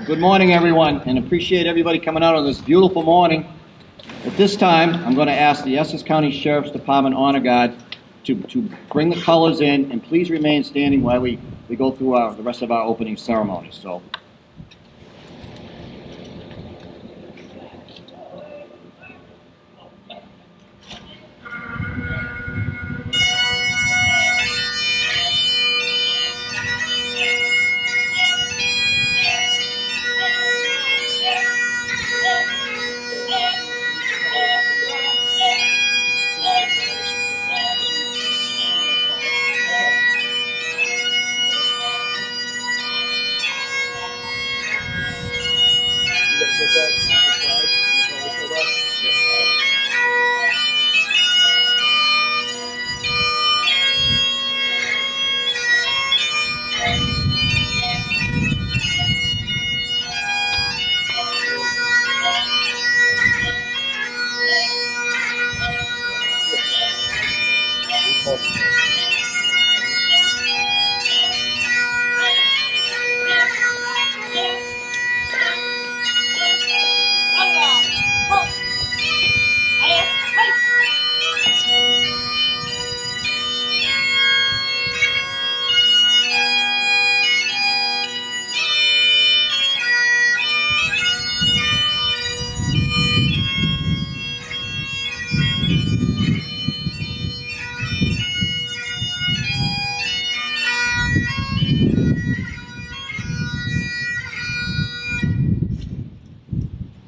Good morning, everyone, and appreciate everybody coming out on this beautiful morning. At this time, I'm going to ask the Essex County Sheriff's Department Honor Guard to bring the colors in, and please remain standing while we go through the rest of our opening ceremony. So.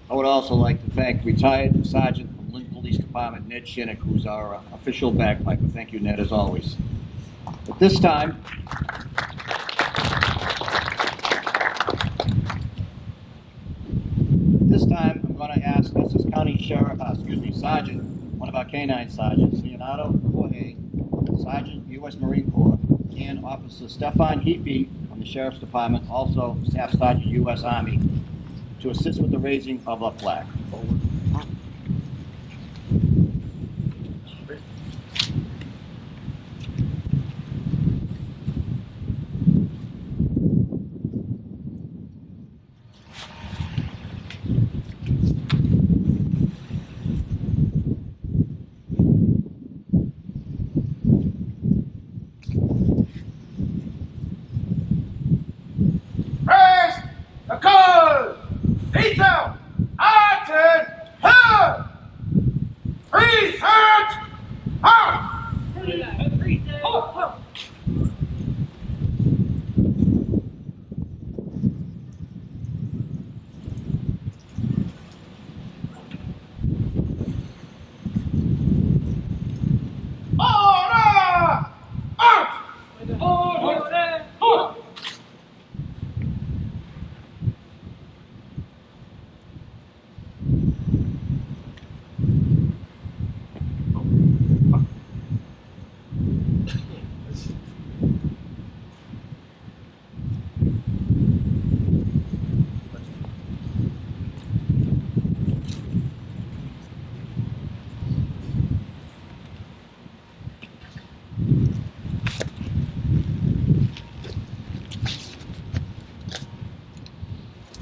I would also like to thank retired Sergeant from Lynn Police Department, Ned Shinnick, who's our official bagpiper. Thank you, Ned, as always. At this time, I'm going to ask Essex County Sergeant, one of our canine sergeants, Leonardo Jorge, Sergeant, U.S. Marine Corps, and Officer Stefan Heapy from the Sheriff's Department, also Staff Sergeant, U.S. Army, to assist with the raising of the flag.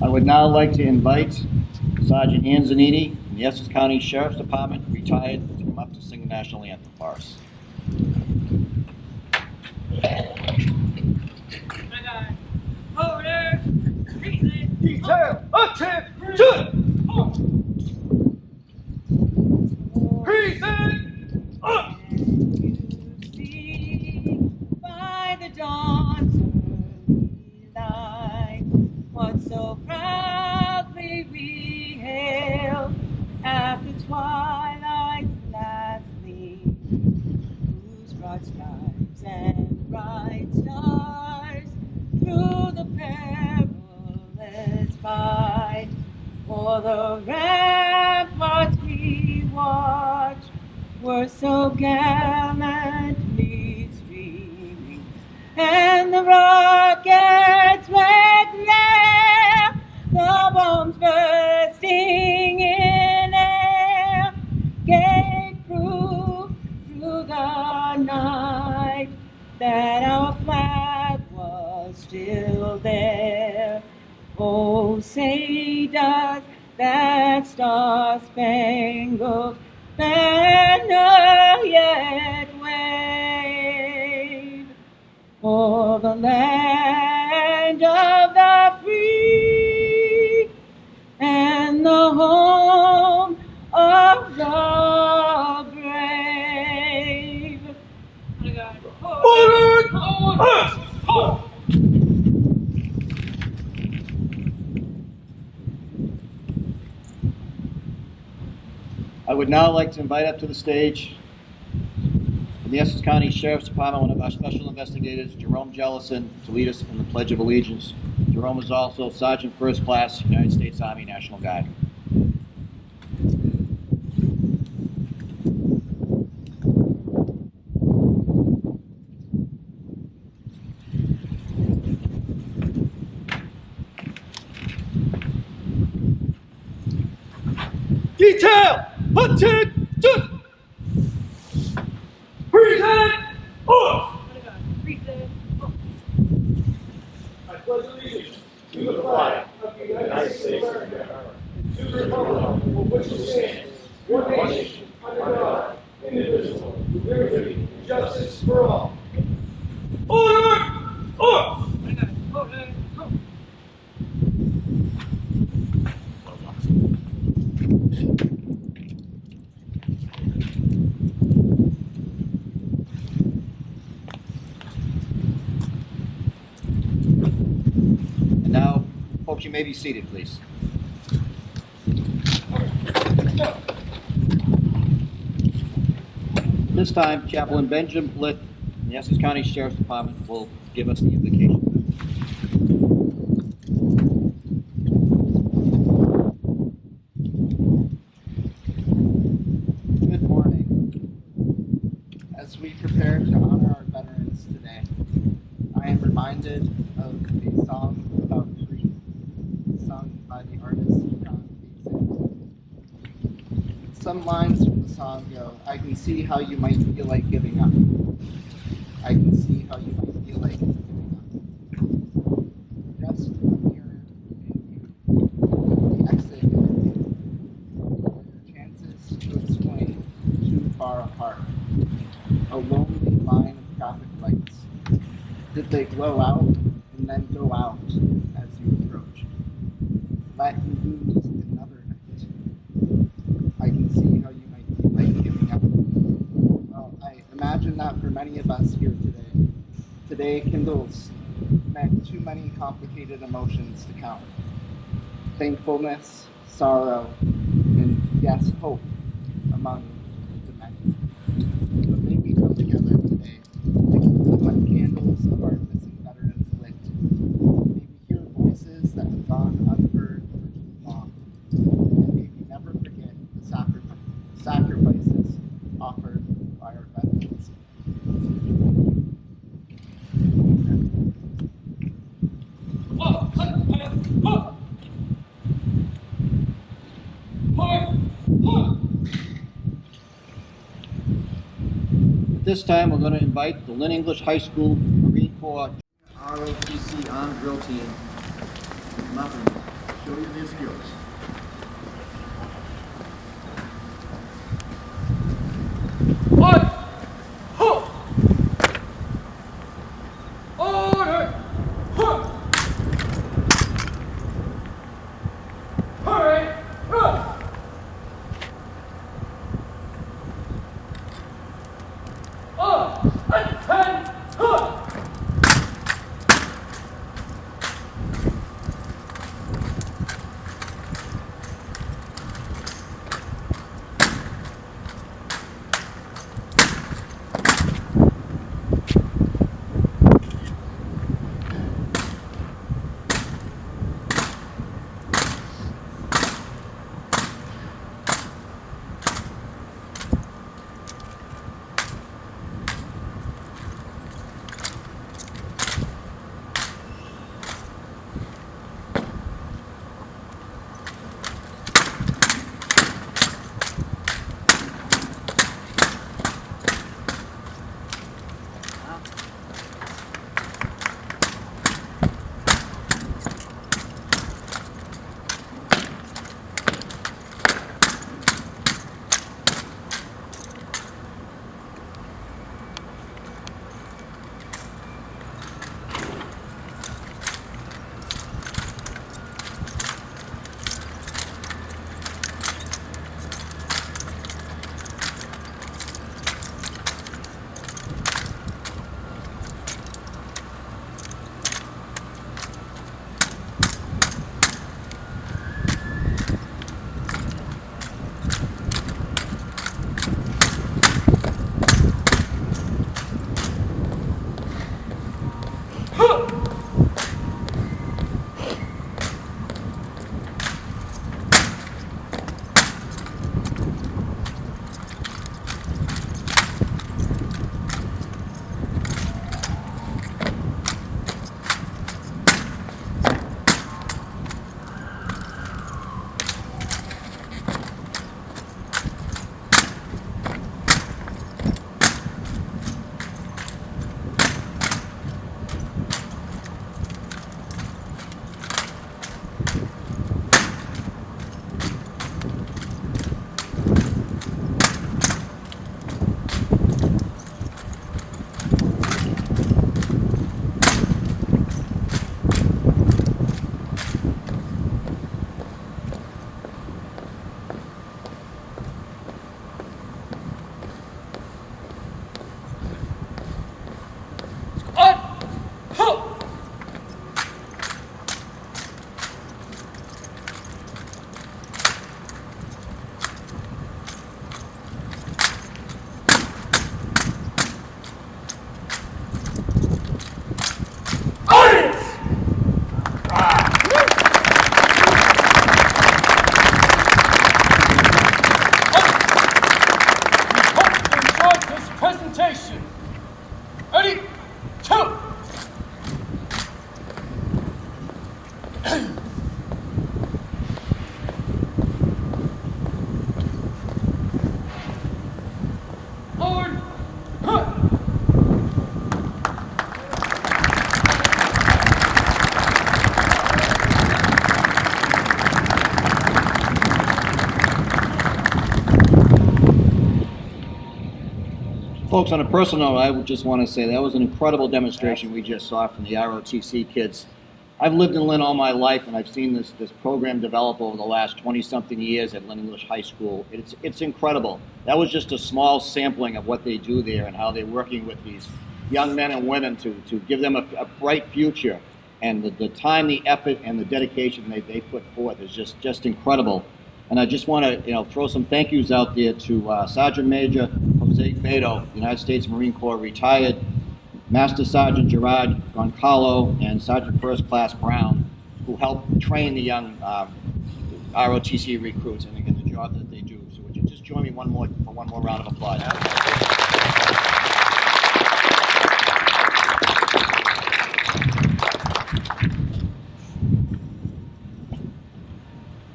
I would now like to invite Sergeant Anzanini from the Essex County Sheriff's Department, retired, to come up to sing the national anthem for us. Order, reason, detail, attention! Reason, up! By the dawn's early light, what so proudly we hailed at the twilight's last gleam, whose broad stripes and bright stars through the perilous fight, for the ramparts we watched were so gallantly streaming, and the rockets red glare, the bombs bursting in air, gave proof through the night that our flag was still there. Oh, say does that star-spangled banner yet wave o'er the land of the free and the home of the brave? I would now like to invite up to the stage from the Essex County Sheriff's Department one of our special investigators, Jerome Jellison, to lead us in the Pledge of Allegiance. Jerome is also Sergeant First Class, United States Army National Guard. Detail! Attention! Present! Off! I pledge allegiance to the flag of the United States of America, to the republic for which it stands, one nation, under God, indivisible, with liberty and justice for all. Order! Off! And now, folks, you may be seated, please. This time, Chaplain Benjamin Blith, from the Essex County Sheriff's Department, will give us the invocation. Good morning. As we prepare to honor our veterans today, I am reminded of a song about grief sung by the artist John Casey. Some lines from the song go, I can see how you might feel like giving up. I can see how you might feel like giving up. Just a mirror in you. The exit in you. Your chances to explain too far apart. A lonely line of traffic lights. Did they glow out and then go out as you approached? Let you lose another night. I can see how you might feel like giving up. Well, I imagine that for many of us here today. Today kindles too many complicated emotions to count. Thankfulness, sorrow, and yes, hope among the many. But may we come together today to keep the lit candles of our missing veterans lit. May we hear voices that have gone unheard for too long. And may we never forget the sacrifices offered by our veterans. At this time, we're going to invite the Lynn English High School Marine Corps ROTC Armed Drill Team to come up and show you their skills. folks, on a personal note, I would just want to say that was an incredible demonstration we just saw from the ROTC kids. I've lived in Lynn all my life, and I've seen this program develop over the last 20-something years at Lynn English High School. It's incredible. That was just a small sampling of what they do there and how they're working with these young men and women to give them a bright future. And the time, the effort, and the dedication they put forth is just incredible. And I just want to throw some thank yous out there to Sergeant Major Jose Beto, United States Marine Corps retired, Master Sergeant Gerard Goncalo, and Sergeant First Class Brown, who helped train the young ROTC recruits and the job that they do. So would you just join me for one more round of applause?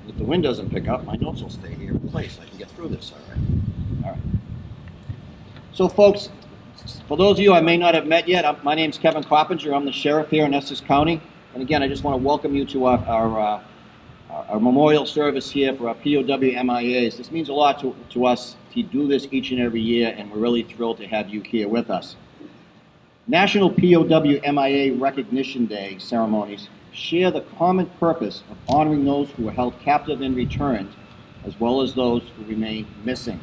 If the wind doesn't pick up, my notes will stay here in place. I can get through this, all right? All right. So folks, for those of you I may not have met yet, my name's Kevin Coppinger. I'm the sheriff here in Essex County. And again, I just want to welcome you to our memorial service here for our POW MIAs. This means a lot to us to do this each and every year, and we're really thrilled to have you here with us. National POW MIA Recognition Day ceremonies share the common purpose of honoring those who were held captive and returned, as well as those who remain missing.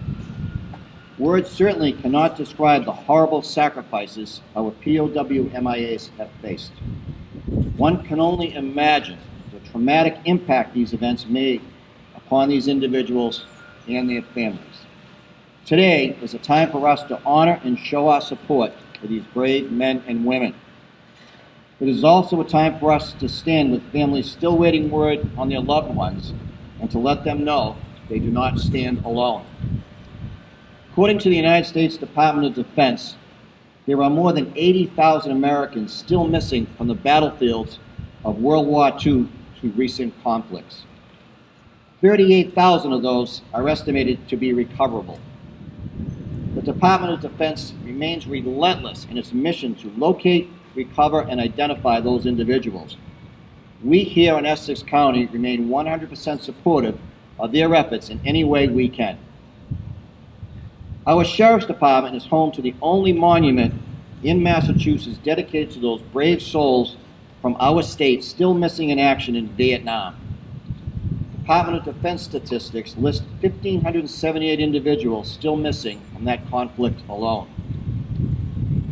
Words certainly cannot describe the horrible sacrifices our POW MIAs have faced. One can only imagine the traumatic impact these events made upon these individuals and their families. Today is a time for us to honor and show our support for these brave men and women. It is also a time for us to stand with families still waiting word on their loved ones and to let them know they do not stand alone. According to the United States Department of Defense, there are more than 80,000 Americans still missing from the battlefields of World War II through recent conflicts. 38,000 of those are estimated to be recoverable. The Department of Defense remains relentless in its mission to locate, recover, and identify those individuals. We here in Essex County remain 100% supportive of their efforts in any way we can. Our Sheriff's Department is home to the only monument in Massachusetts dedicated to those brave souls from our state still missing in action in Vietnam. Department of Defense statistics list 1,578 individuals still missing from that conflict alone.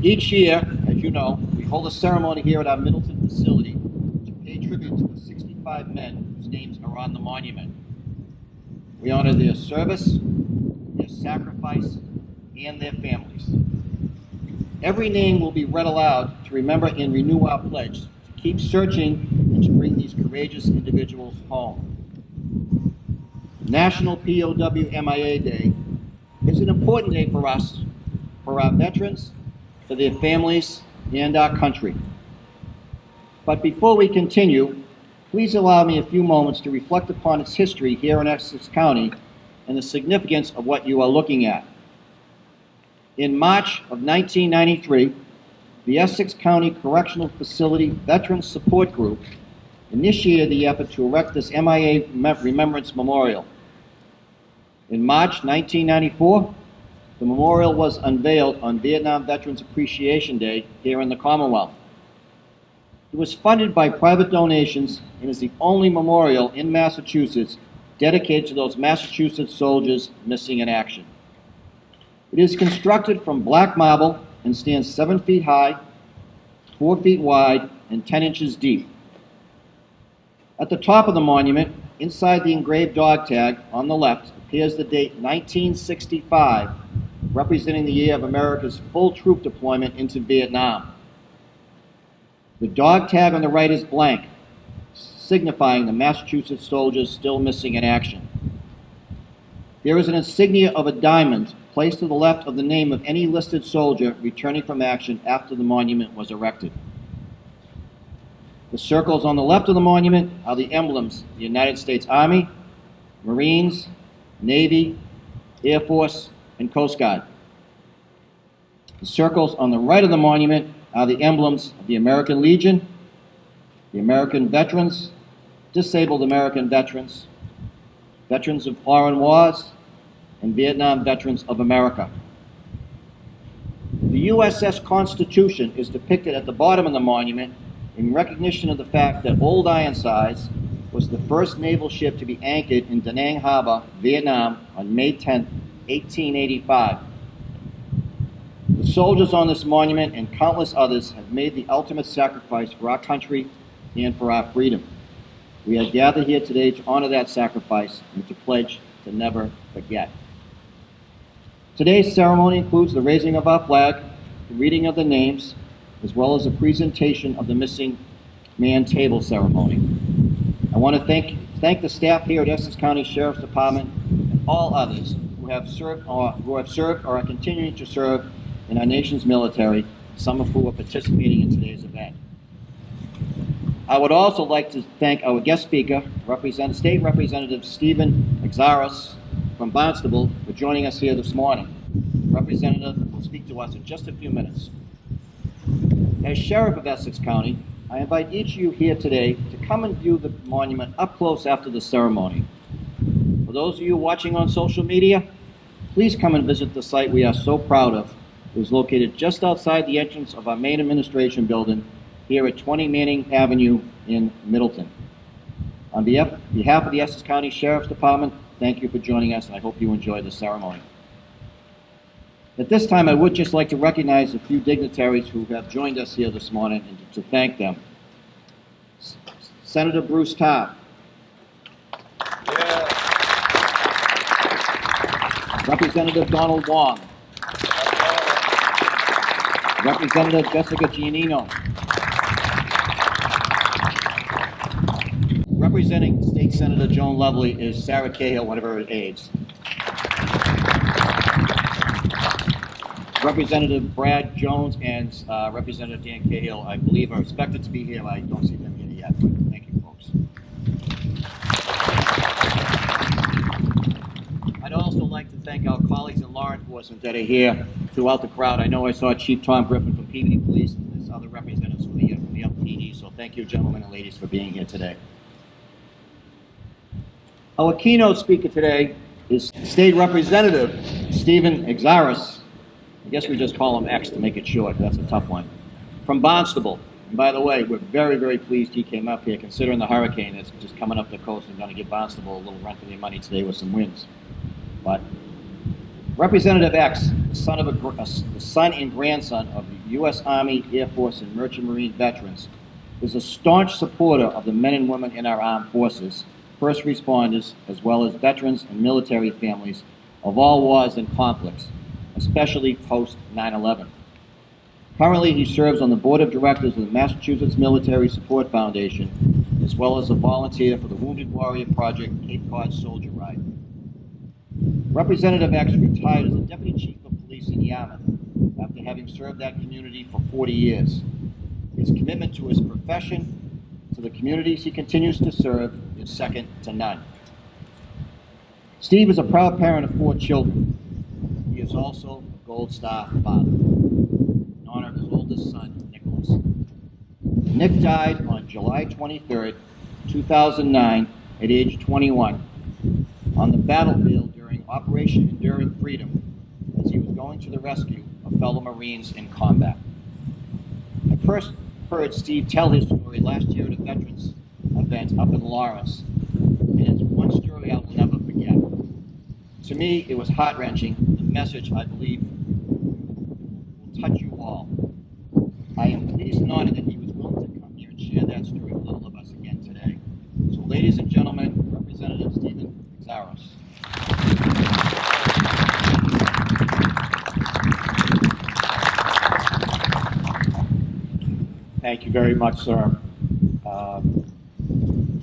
Each year, as you know, we hold a ceremony here at our Middleton facility to pay tribute to the 65 men whose names are on the monument. We honor their service, their sacrifice, and their families. Every name will be read aloud to remember and renew our pledge to keep searching and to bring these courageous individuals home. National POW MIA Day is an important day for us, for our veterans, for their families, and our country. But before we continue, please allow me a few moments to reflect upon its history here in Essex County and the significance of what you are looking at. In March of 1993, the Essex County Correctional Facility Veterans Support Group initiated the effort to erect this MIA Remembrance Memorial. In March 1994, the memorial was unveiled on Vietnam Veterans Appreciation Day here in the Commonwealth. It was funded by private donations and is the only memorial in Massachusetts dedicated to those Massachusetts soldiers missing in action. It is constructed from black marble and stands 7 feet high, 4 feet wide, and 10 inches deep. At the top of the monument, inside the engraved dog tag on the left, appears the date 1965, representing the year of America's full troop deployment into Vietnam. The dog tag on the right is blank, signifying the Massachusetts soldiers still missing in action. There is an insignia of a diamond placed to the left of the name of any listed soldier returning from action after the monument was erected. The circles on the left of the monument are the emblems of the United States Army, Marines, Navy, Air Force, and Coast Guard. The circles on the right of the monument are the emblems of the American Legion, the American Veterans, Disabled American Veterans, Veterans of Foreign Wars, and Vietnam Veterans of America. The USS Constitution is depicted at the bottom of the monument in recognition of the fact that Old Ironsides was the first naval ship to be anchored in Da Nang Harbor, Vietnam on May 10, 1885. The soldiers on this monument and countless others have made the ultimate sacrifice for our country and for our freedom. We are gathered here today to honor that sacrifice and to pledge to never forget. Today's ceremony includes the raising of our flag, the reading of the names, as well as a presentation of the missing man table ceremony. I want to thank the staff here at Essex County Sheriff's Department and all others who have served or are continuing to serve in our nation's military, some of who are participating in today's event. I would also like to thank our guest speaker, State Representative Stephen Exaros from Barnstable, for joining us here this morning. Representative will speak to us in just a few minutes. As Sheriff of Essex County, I invite each of you here today to come and view the monument up close after the ceremony. For those of you watching on social media, please come and visit the site we are so proud of. It is located just outside the entrance of our main administration building here at 20 Manning Avenue in Middleton. On behalf of the Essex County Sheriff's Department, thank you for joining us, and I hope you enjoy the ceremony. At this time, I would just like to recognize a few dignitaries who have joined us here this morning and to thank them. Senator Bruce Tarr. Yeah. Representative Donald Wong. Representative Jessica Giannino. Representing State Senator Joan Lovely is Sarah Cahill, one of her aides. Representative Brad Jones and Representative Dan Cahill, I believe, are expected to be here. I don't see them here yet, but thank you, folks. I'd also like to thank our colleagues in law enforcement that are here throughout the crowd. I know I saw Chief Tom Griffin from Peabody Police, and there's other representatives from the LPD, so thank you, gentlemen and ladies, for being here today. Our keynote speaker today is State Representative Stephen Exaros. I guess we just call him X to make it short. That's a tough one. From Barnstable. And by the way, we're very, very pleased he came up here, considering the hurricane that's just coming up the coast and going to give Barnstable a little run for their money today with some winds. But Representative X, the son and grandson of the U.S. Army, Air Force, and Merchant Marine veterans, is a staunch supporter of the men and women in our armed forces, first responders, as well as veterans and military families of all wars and conflicts, especially post 9/11. Currently, he serves on the board of directors of the Massachusetts Military Support Foundation, as well as a volunteer for the Wounded Warrior Project Cape Cod Soldier Ride. Representative X retired as a deputy chief of police in Yarmouth after having served that community for 40 years. His commitment to his profession, to the communities he continues to serve, is second to none. Steve is a proud parent of 4 children. He is also a Gold Star father, in honor of his oldest son, Nicholas. Nick died on July 23rd, 2009, at age 21, on the battlefield during Operation Enduring Freedom, as he was going to the rescue of fellow Marines in combat. I first heard Steve tell his story last year at a veterans event up in Lawrence, and it's one story I will never forget. To me, it was heart-wrenching, the message I believe will touch you all. I am pleased and honored that he was willing to come here and share that story with all of us again today. So ladies and gentlemen, Representative Stephen Exaros. Thank you very much, sir.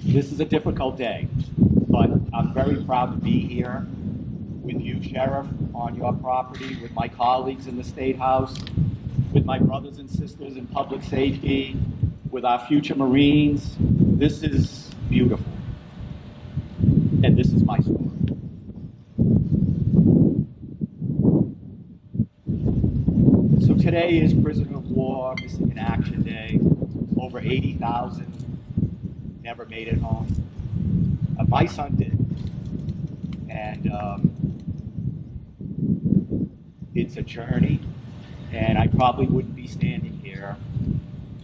This is a difficult day, but I'm very proud to be here with you, Sheriff, on your property, with my colleagues in the State House, with my brothers and sisters in public safety, with our future Marines. This is beautiful, and this is my story. So today is Prisoner of War Missing in Action Day. Over 80,000 never made it home. My son did, and it's a journey, And I probably wouldn't be standing here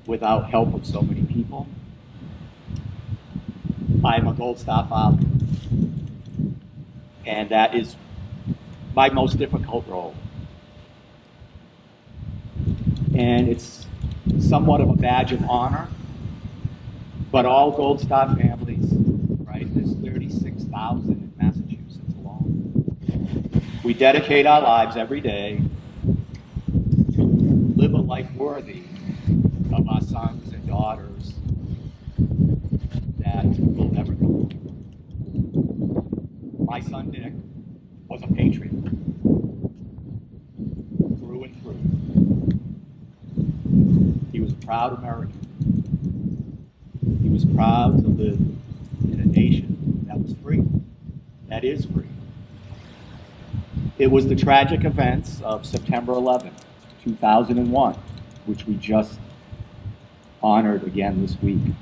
without help of so many people. I'm a Gold Star father, and that is my most difficult role. And it's somewhat of a badge of honor, but all Gold Star families, right, there's 36,000 in Massachusetts alone. We dedicate our lives every day to live a life worthy of our sons and daughters that will never know. My son Nick was a patriot, through and through. He was a proud American. He was proud to live in a nation that was free, that is free. It was the tragic events of September 11th, 2001, which we just honored again this week,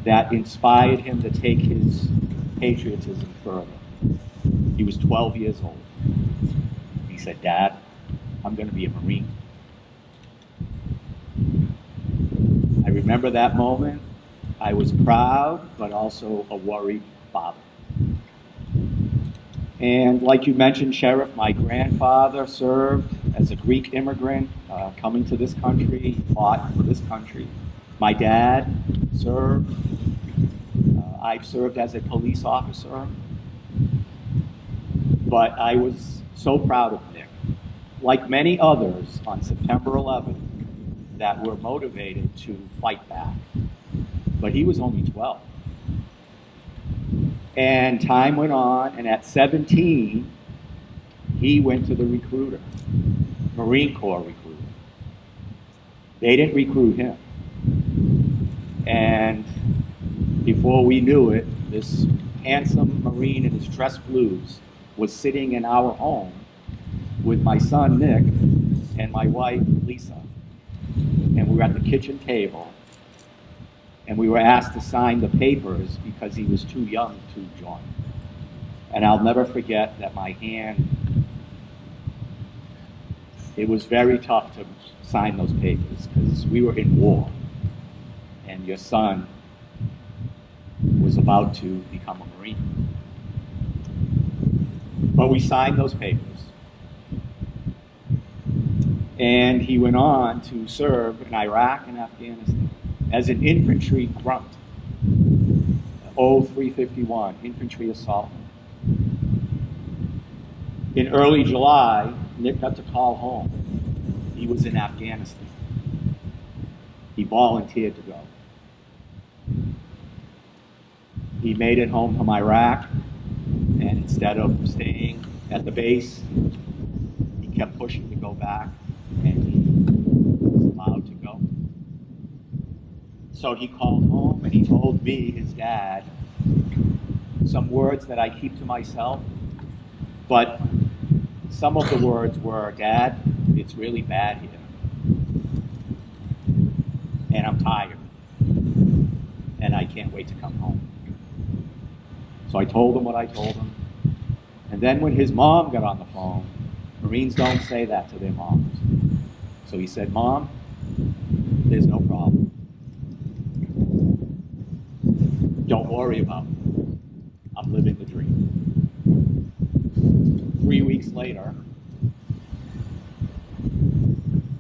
that inspired him to take his patriotism further. He was 12 years old. He said, "Dad, I'm going to be a Marine." I remember that moment. I was proud, but also a worried father. And like you mentioned, Sheriff, my grandfather served as a Greek immigrant coming to this country, fought for this country. My dad served. I served as a police officer. But I was so proud of Nick. Like many others on September 11th that were motivated to fight back. But he was only 12. And time went on, and at 17, he went to the recruiter, Marine Corps recruiter. They didn't recruit him. And before we knew it, this handsome Marine in his dress blues was sitting in our home with my son Nick and my wife Lisa. And we were at the kitchen table, and we were asked to sign the papers because he was too young to join. And I'll never forget that my hand, it was very tough to sign those papers because we were in war, and your son was about to become a Marine. But we signed those papers. And he went on to serve in Iraq and Afghanistan as an infantry grunt, 0351, infantry assault. In early July, Nick got to call home. He was in Afghanistan. He volunteered to go. He made it home from Iraq, and instead of staying at the base, he kept pushing to go back, and he was allowed to go. So he called home and he told me, his dad, some words that I keep to myself, but some of the words were, "Dad, it's really bad here, and I'm tired, and I can't wait to come home." So I told him what I told him. And then when his mom got on the phone, Marines don't say that to their moms. So he said, "Mom, there's no problem. Don't worry about it. I'm living the dream." 3 weeks later,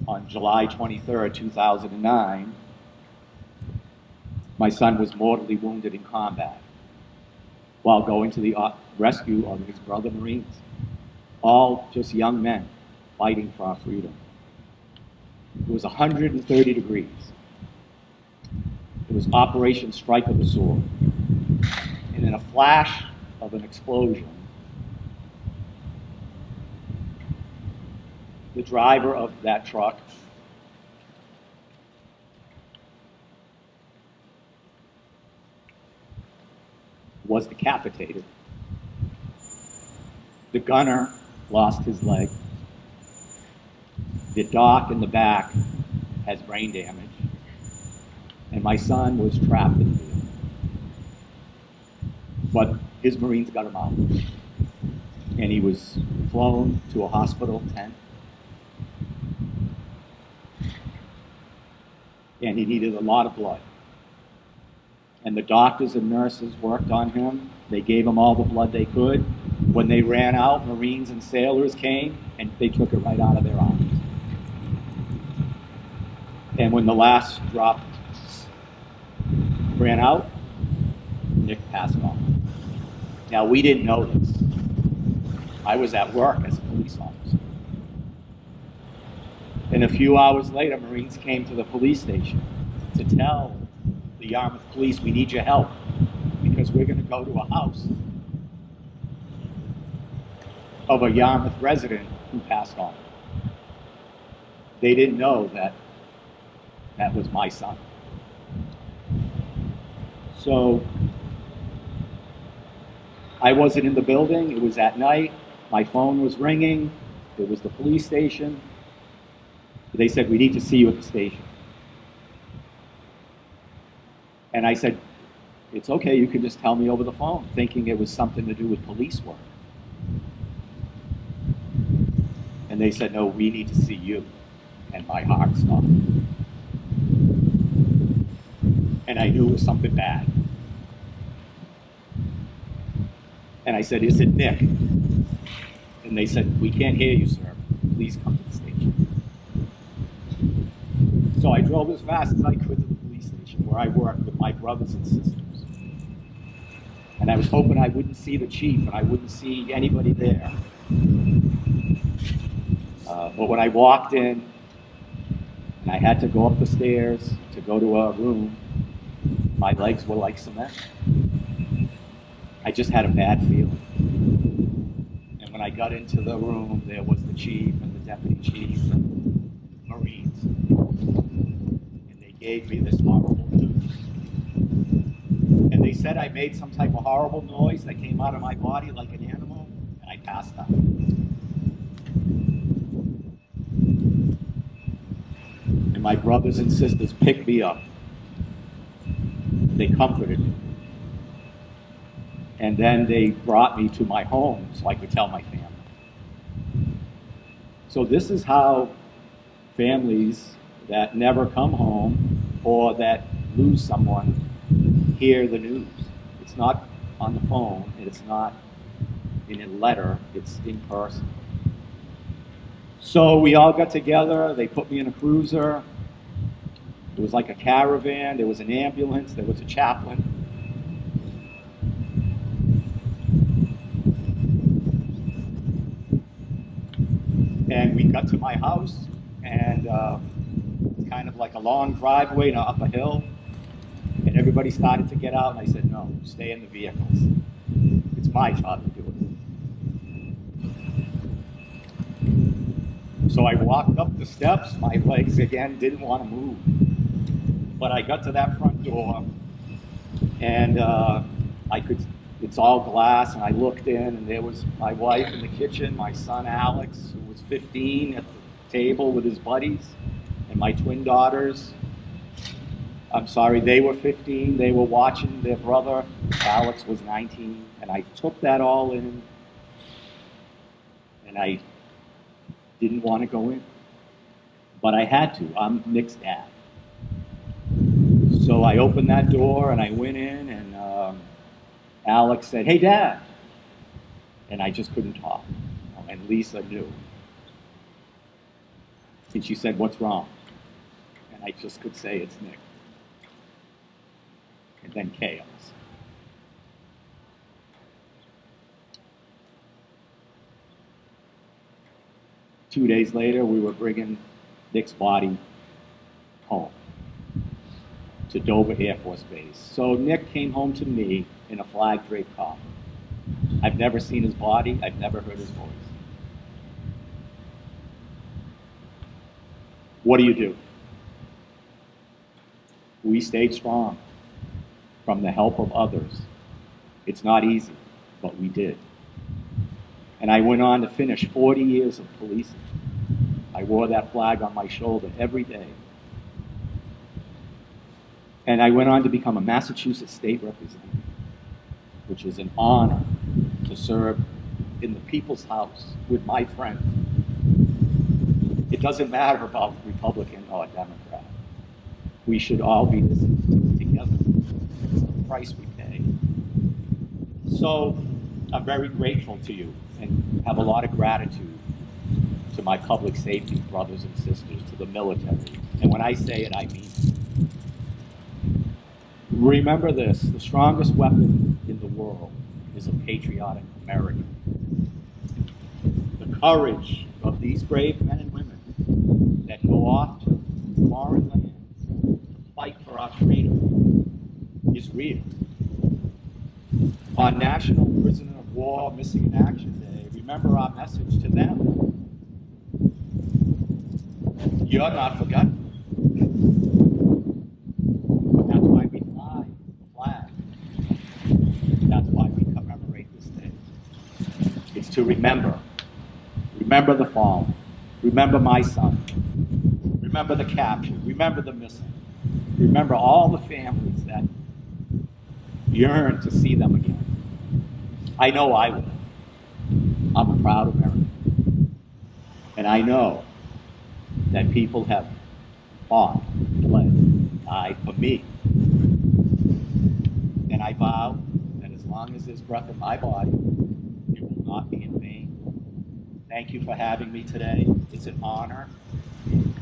on July 23rd, 2009, my son was mortally wounded in combat while going to the rescue of his brother Marines, all just young men fighting for our freedom. It was 130 degrees. It was Operation Strike of the Sword. And in a flash of an explosion, the driver of that truck was decapitated. The gunner lost his leg. The doc in the back has brain damage. And my son was trapped in the field. But his Marines got him out. And he was flown to a hospital tent. and he needed a lot of blood. And the doctors and nurses worked on him. They gave him all the blood they could. When they ran out, Marines and sailors came, and they took it right out of their arms. And when the last drop ran out, Nick passed on. Now, we didn't know this. I was at work as a police officer. And a few hours later, Marines came to the police station to tell the Yarmouth police, we need your help because we're going to go to a house of a Yarmouth resident who passed on. They didn't know that that was my son. So I wasn't in the building. It was at night. My phone was ringing. It was the police station. They said, we need to see you at the station. And I said, it's okay, you can just tell me over the phone, thinking it was something to do with police work. And they said, no, we need to see you. And my heart stopped. And I knew it was something bad. And I said, is it Nick? And they said, we can't hear you, sir. Please come to the station. So I drove as fast as I could to the police station where I worked with my brothers and sisters. And I was hoping I wouldn't see the chief and I wouldn't see anybody there. But when I walked in, and I had to go up the stairs to go to a room, my legs were like cement. I just had a bad feeling. And when I got into the room, there was the chief and the deputy chief and Marines. And they gave me this horrible news. And they said I made some type of horrible noise that came out of my body like an animal, and I passed out. And my brothers and sisters picked me up. They comforted me. And then they brought me to my home so I could tell my family. So this is how families that never come home or that lose someone hear the news. It's not on the phone, and it's not in a letter, it's in person. So we all got together, they put me in a cruiser. It was like a caravan, there was an ambulance, there was a chaplain. And we got to my house, and it's kind of like a long driveway up a hill. And everybody started to get out, and I said, no, stay in the vehicles. It's my job to do it. So I walked up the steps. My legs, again, didn't want to move. But I got to that front door, and it's all glass, and I looked in, and there was my wife in the kitchen, my son Alex, who was 15, at the table with his buddies, and my twin daughters. I'm sorry, they were 15, they were watching their brother, Alex was 19, and I took that all in, and I didn't want to go in, but I had to. I'm Nick's dad. So I opened that door, and I went in, and Alex said, hey, Dad, and I just couldn't talk, and Lisa knew. And she said, what's wrong? And I just could say, it's Nick. And then chaos. Two days later, we were bringing Nick's body home to Dover Air Force Base. So Nick came home to me in a flag-draped coffin. I've never seen his body. I've never heard his voice. What do you do? We stayed strong from the help of others. It's not easy, but we did. And I went on to finish 40 years of policing. I wore that flag on my shoulder every day. And I went on to become a Massachusetts state representative, which is an honor to serve in the people's house with my friends. It doesn't matter about Republican or Democrat. we should all be this together. It's the price we pay. So I'm very grateful to you and have a lot of gratitude to my public safety brothers and sisters, to the military. And when I say it, I mean it. Remember this, the strongest weapon in the world is a patriotic American. The courage of these brave men and women that go off to foreign lands to fight for our freedom is real. On National Prisoner of War Missing in Action Day, remember our message to them. You're not forgotten. That's why we fly the flag. That's why we commemorate this day. It's to remember. Remember the fallen. Remember my son. Remember the captured. Remember the missing. Remember all the families that yearn to see them again. I know I will. I'm a proud American. And I know that people have fought, bled, died for me. And I vow that as long as there's breath in my body, it will not be in vain. Thank you for having me today. It's an honor.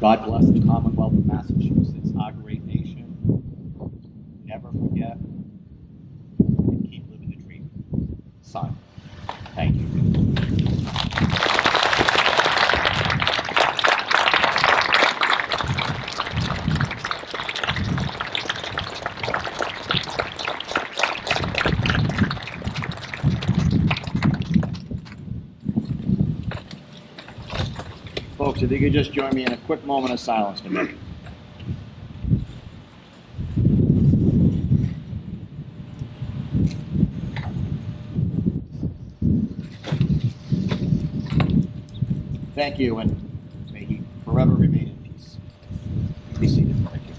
God bless the Commonwealth of Massachusetts, our great nation. Never forget and keep living the dream. Son, thank you. Folks, if you could just join me in a quick moment of silence to me. Thank you, and may he forever remain in peace. Be seated. Thank you.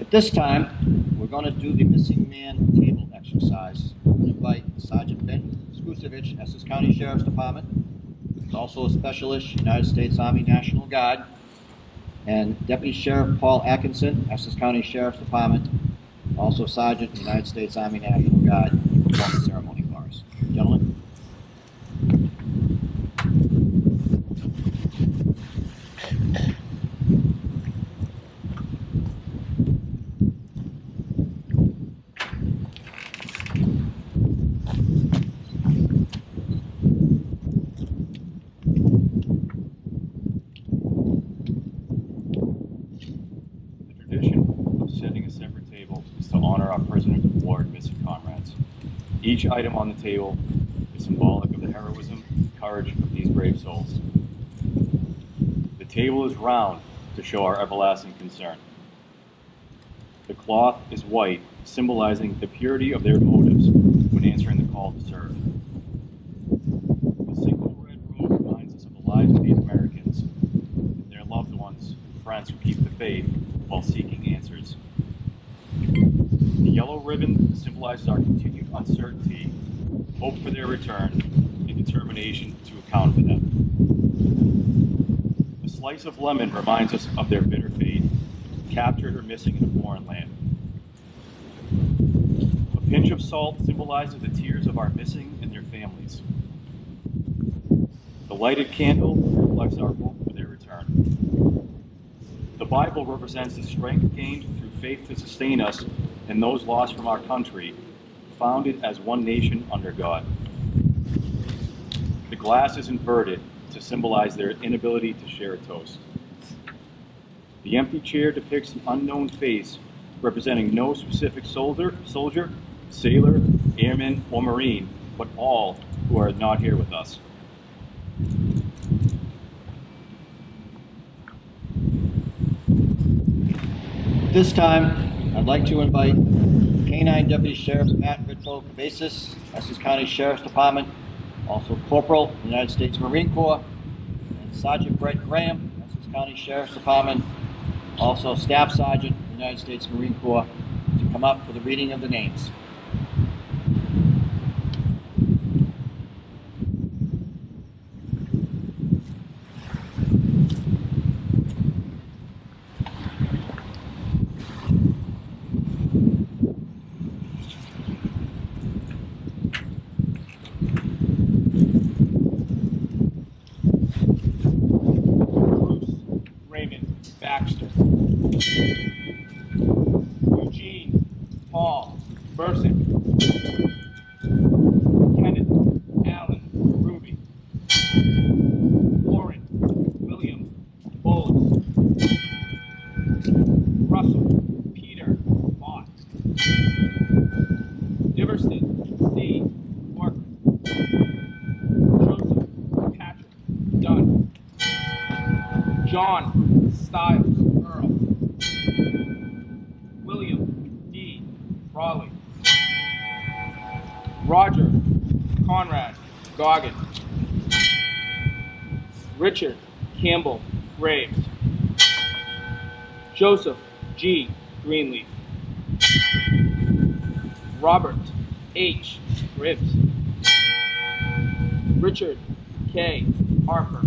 At this time, we're going to do the missing man table exercise. I invite Sergeant Ben Skusevich, Essex County Sheriff's Department. He's also a specialist, United States Army National Guard. And Deputy Sheriff Paul Atkinson, Essex County Sheriff's Department, also Sergeant, United States Army National Guard, to perform the ceremony for us. Gentlemen. Each item on the table is symbolic of the heroism and courage of these brave souls. The table is round to show our everlasting concern. The cloth is white, symbolizing the purity of their motives when answering the call to serve. The single red robe reminds us of the lives of these Americans and their loved ones and friends who keep the faith while seeking answers. The yellow ribbon symbolizes our continued uncertainty, hope for their return, and determination to account for them. The slice of lemon reminds us of their bitter fate, captured or missing in a foreign land. A pinch of salt symbolizes the tears of our missing and their families. The lighted candle reflects our hope for their return. The Bible represents the strength gained through faith to sustain us and those lost from our country, founded as one nation under God. The glass is inverted to symbolize their inability to share a toast. The empty chair depicts an unknown face representing no specific soldier, sailor, airman, or Marine, but all who are not here with us. At this time, I'd like to invite K-9 Deputy Sheriff Matt Ritvo-Cabezas, Essex County Sheriff's Department, also Corporal, United States Marine Corps, and Sergeant Brett Graham, Essex County Sheriff's Department, also Staff Sergeant, United States Marine Corps, to come up for the reading of the names. Eugene Paul Bursick. Kenneth Allen Ruby. Warren William Bowles. Russell Peter Mott. Diverston C. Worker. Joseph Patrick Dunn. John Stiles Earl. William D. Frawley. Roger Conrad Goggin. Richard Campbell Graves. Joseph G. Greenleaf. Robert H. Ribbs. Richard K. Harper.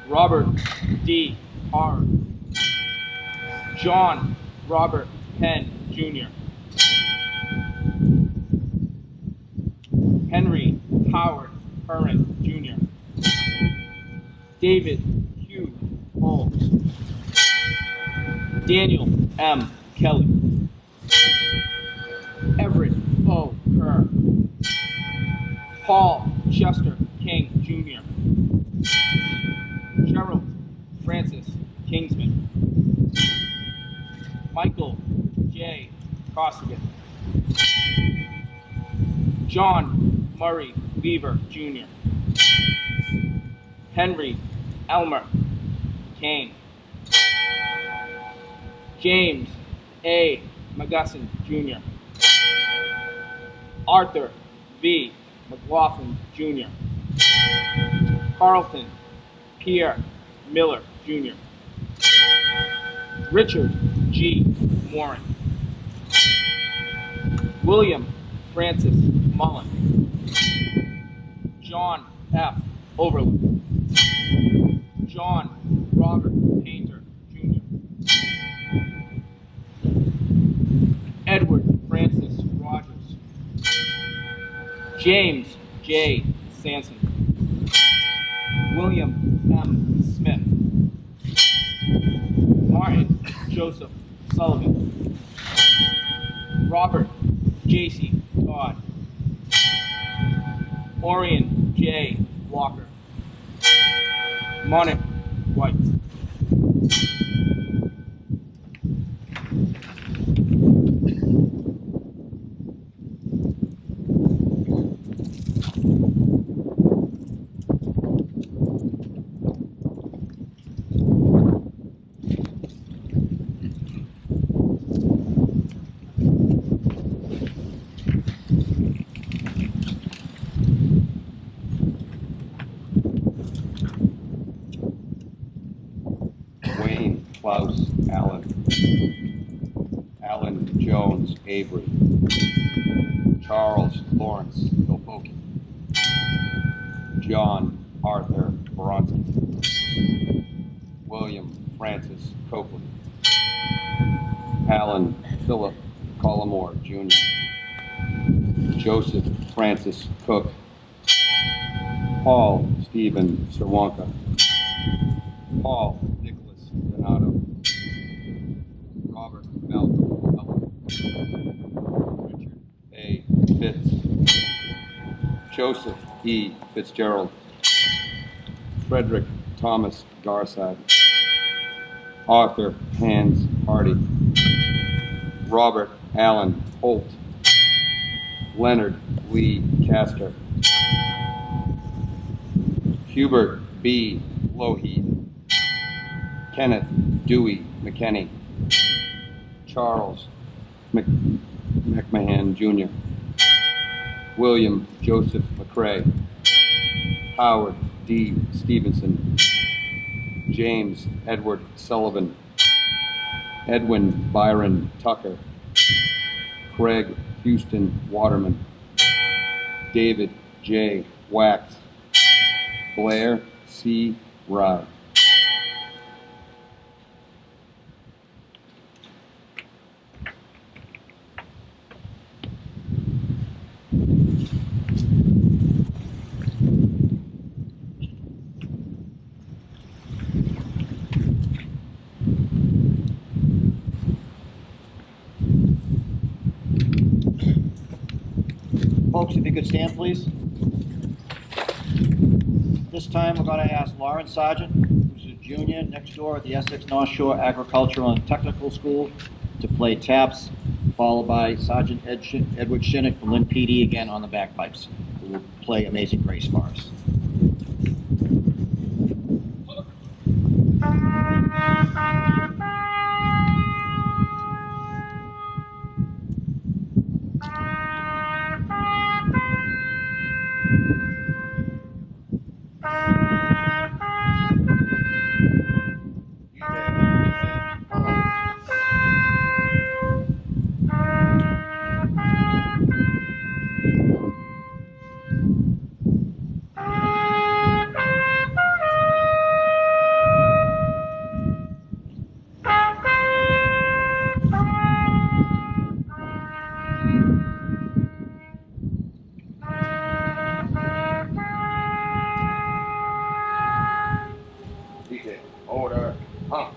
Robert D. Harr. John Robert Penn Jr. Henry Howard Curran Jr. David Hugh Holmes. Daniel M. Kelly. Everett O. Kerr. Paul Chester King Jr. Gerald Francis Kingsman. Michael J. Costigan. John Murray Weaver Jr. Henry Elmer Kane. James A. McGusson Jr. Arthur V. McLaughlin Jr. Carlton Pierre Miller Jr. Richard G. Warren. William Francis Mullen. John F. Overland. John Robert Painter Jr. Edward Francis Rogers. James J. Sanson. William M. Smith. Martin Joseph Sullivan. Robert J.C. Todd. Orion J. Walker. Monic White. Wayne Klaus Allen. Alan Jones Avery. Charles Lawrence Milpoki. John Arthur Bronski. William Francis Copeland. Alan Philip Collimore Jr. Joseph Francis Cook. Paul Stephen Serwanka. Paul Nicholas Donato. Robert Malcolm Mellon. Richard A. Fitz. Joseph E. Fitzgerald. Frederick Thomas Garside. Arthur Hans Hardy. Robert Allen Holt. Leonard Lee Castor. Hubert B. Lougheed. Kenneth Dewey McKenney. Charles McMahon Jr. William Joseph McCrae. Howard D. Stevenson. James Edward Sullivan. Edwin Byron Tucker. Craig Houston Waterman. David J. Wax. Blair C. Rye. Folks, if you could stand, please. This time, we're going to ask Lauren Sargent, who's a junior next door at the Essex North Shore Agricultural and Technical School, to play taps, followed by Sergeant Edward Shinnick from Lynn PD again on the bagpipes, who will play Amazing Grace for us. DJ, order, pump.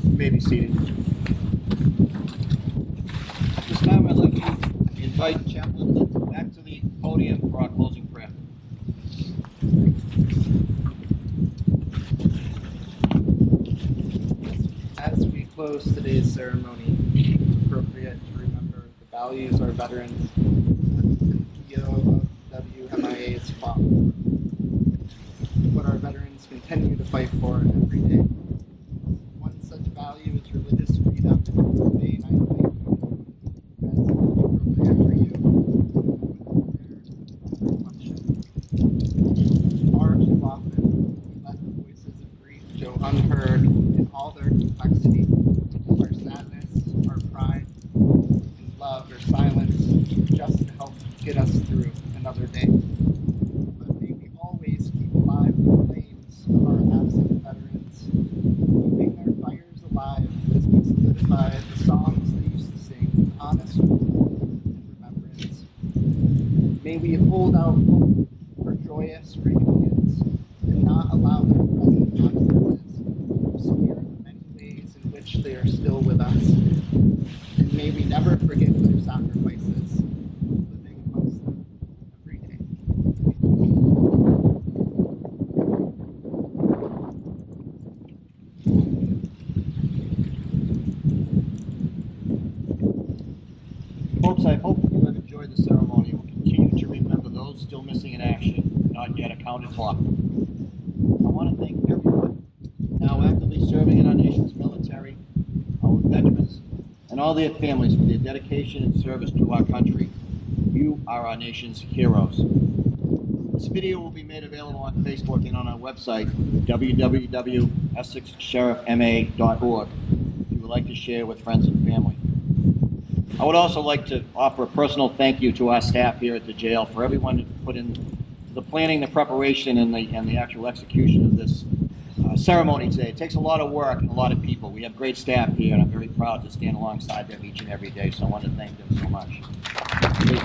You may be seated. This time, I'd like to invite Chaplain Litt back to the podium for our closing prayer. As we close today's ceremony, it's appropriate to remember the values our veterans and POW MIAs fought for. What our veterans continue to fight for every day. One such value is religious freedom. Today, 9/11, as appropriate for you, reflection. Far too often, we let the voices of grief go unheard in all their complexity. Our sadness, our pride, and love are silenced just to help get us through another day. But may we always keep alive the flames of our absent veterans, keeping their fires alive as we solidify the songs they used to sing with honest hope and remembrance. May we hold out hope for joyous reunions and not allow their present absences to obscure the many ways in which they are still with us. And may we never forget their sacrifices, living amongst them every day. Folks, I hope you have enjoyed the ceremony and will continue to remember those still missing in action, not yet accounted for. I want to thank everyone now actively serving in our nation's military, our veterans, and all their families for their dedication and service to our country. You are our nation's heroes. This video will be made available on Facebook and on our website, www.essexsheriffma.org, if you would like to share with friends and family. I would also like to offer a personal thank you to our staff here at the jail for everyone who put in the planning, the preparation, and the actual execution of this ceremony today. It takes a lot of work and a lot of people. We have great staff here, and I'm very proud to stand alongside them each and every day, so I want to thank them so much. Please.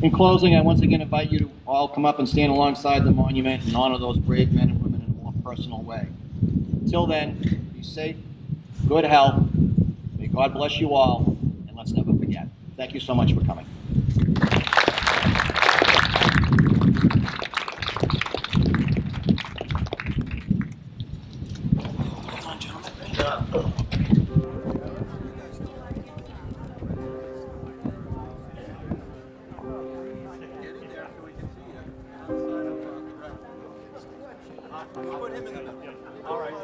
In closing, I once again invite you to all come up and stand alongside the monument and honor those brave men and women in a more personal way. Until then, be safe, good health, may God bless you all, and let's never forget. Thank you so much for coming. Put him in the middle. All right.